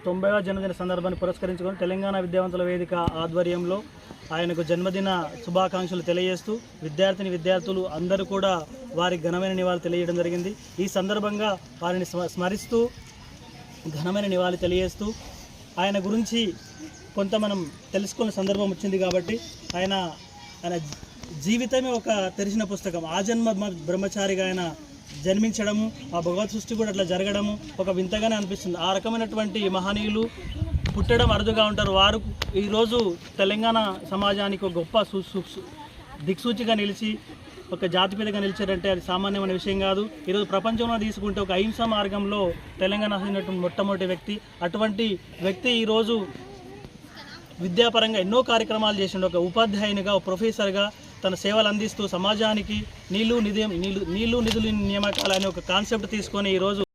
తొంభైవ జన్మదిన సందర్భాన్ని పురస్కరించుకొని తెలంగాణ విద్యావంతుల వేదిక ఆధ్వర్యంలో ఆయనకు జన్మదిన శుభాకాంక్షలు తెలియజేస్తూ విద్యార్థులు అందరూ కూడా వారికి ఘనమైన నివాళులు తెలియజేయడం జరిగింది. ఈ సందర్భంగా వారిని స్మరిస్తూ ఘనమైన నివాళులు తెలియజేస్తూ ఆయన గురించి కొంత మనం తెలుసుకునే సందర్భం వచ్చింది కాబట్టి ఆయన జీవితమే ఒక తెరిచిన పుస్తకం. ఆ జన్మ బ్రహ్మచారిగా ఆయన జన్మించడము, ఆ భగవత్ సృష్టి కూడా అట్లా జరగడము ఒక వింతగానే అనిపిస్తుంది. ఆ రకమైనటువంటి మహనీయులు పుట్టడం అరుదుగా ఉంటారు. వారు ఈరోజు తెలంగాణ సమాజానికి ఒక గొప్ప దిక్సూచిగా నిలిచి ఒక జాతిపేదగా నిలిచారంటే అది సామాన్యమైన విషయం కాదు. ఈరోజు ప్రపంచంలో తీసుకుంటే ఒక అహింసా మార్గంలో తెలంగాణ మొట్టమొదటి వ్యక్తి. అటువంటి వ్యక్తి ఈరోజు విద్యాపరంగా ఎన్నో కార్యక్రమాలు చేసిండు. ఒక ఉపాధ్యాయునిగా, ఒక ప్రొఫెసర్గా తన సేవలు అందిస్తూ సమాజానికి నీళ్లు నిధులు నియామకాలు అనే ఒక కాన్సెప్ట్ తీసుకొని ఈరోజు